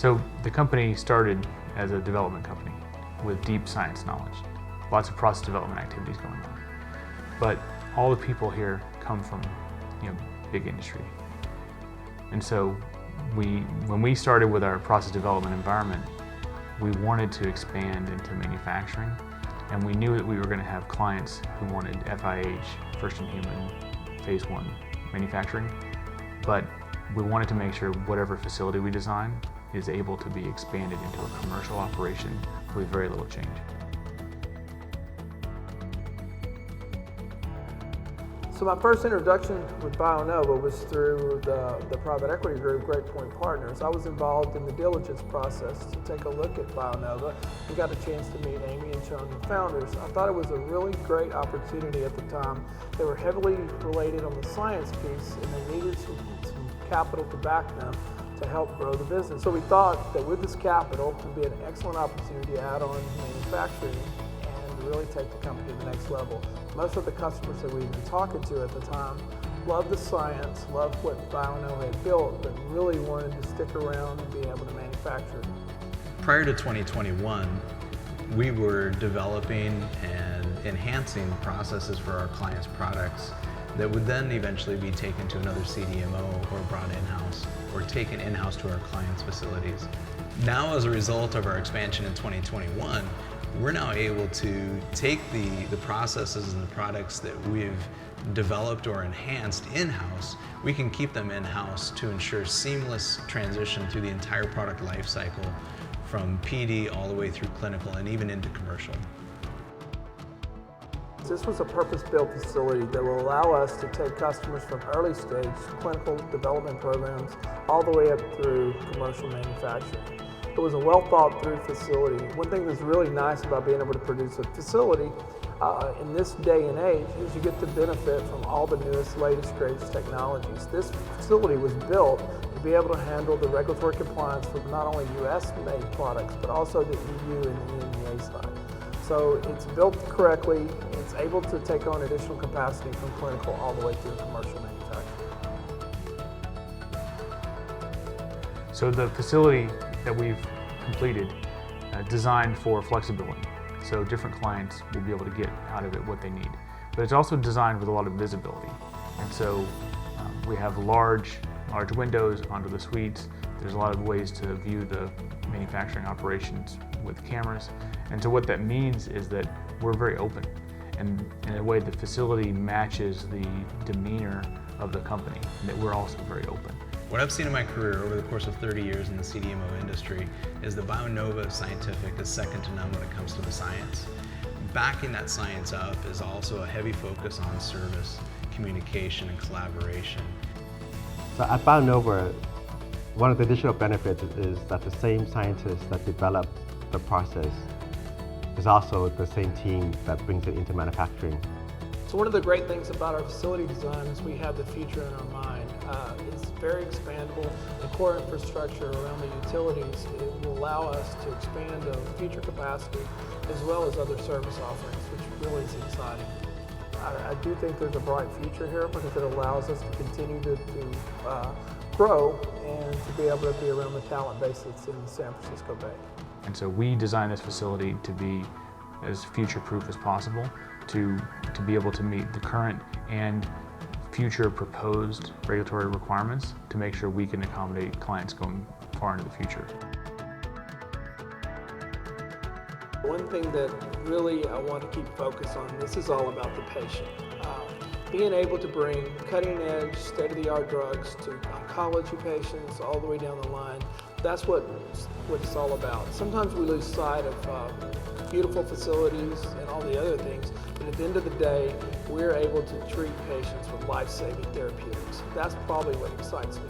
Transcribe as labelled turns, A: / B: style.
A: So the company started as a development company with deep science knowledge, lots of process development activities going on. But all the people here come from, big industry. And so when we started with our process development environment, we wanted to expand into manufacturing, and we knew that we were going to have clients who wanted FIH, first in human, phase 1 manufacturing, but we wanted to make sure whatever facility we design is able to be expanded into a commercial operation with very little change.
B: So my first introduction with Bionova was through the private equity group, Great Point Partners. I was involved in the diligence process to take a look at Bionova and got a chance to meet Amy and Sean, the founders. I thought it was a really great opportunity at the time. They were heavily related on the science piece, and they needed some capital to back them to help grow the business. So we thought that with this capital, it would be an excellent opportunity to add on manufacturing and really take the company to the next level. Most of the customers that we've been talking to at the time loved the science, loved what Bionova had built, but really wanted to stick around and be able to manufacture.
C: Prior to 2021, we were developing and enhancing processes for our clients' products that would then eventually be taken to another CDMO or brought in-house or taken in-house to our clients' facilities. Now, as a result of our expansion in 2021, we're now able to take the processes and the products that we've developed or enhanced in-house. We can keep them in-house to ensure seamless transition through the entire product life cycle, from PD all the way through clinical and even into commercial.
B: This was a purpose-built facility that will allow us to take customers from early stage clinical development programs all the way up through commercial manufacturing. It was a well-thought-through facility. One thing that's really nice about being able to produce a facility in this day and age is you get to benefit from all the newest, latest, greatest technologies. This facility was built to be able to handle the regulatory compliance for not only US-made products, but also the EU and the EMEA side. So it's built correctly, it's able to take on additional capacity from clinical all the way through commercial manufacturing.
A: So the facility that we've completed designed for flexibility. So different clients will be able to get out of it what they need. But it's also designed with a lot of visibility. And so we have large windows onto the suites. There's a lot of ways to view the manufacturing operations with cameras. And so what that means is that we're very open. And in a way, the facility matches the demeanor of the company, and that we're also very open.
C: What I've seen in my career over the course of 30 years in the CDMO industry is the Bionova Scientific is second to none when it comes to the science. Backing that science up is also a heavy focus on service, communication, and collaboration.
D: So at Bionova, one of the additional benefits is that the same scientists that develop the process is also the same team that brings it into manufacturing.
B: So one of the great things about our facility design is we have the future in our mind. It's very expandable. The core infrastructure around the utilities, it will allow us to expand the future capacity as well as other service offerings, which really is exciting. I do think there's a bright future here because it allows us to continue to grow and to be able to be around the talent base that's in the San Francisco Bay.
A: And so we designed this facility to be as future-proof as possible, to be able to meet the current and future proposed regulatory requirements to make sure we can accommodate clients going far into the future.
B: One thing that really I want to keep focus on, this is all about the patient. Being able to bring cutting-edge, state-of-the-art drugs to oncology patients all the way down the line, that's what it's all about. Sometimes we lose sight of beautiful facilities and all the other things, but at the end of the day, we're able to treat patients with life-saving therapeutics. That's probably what excites me.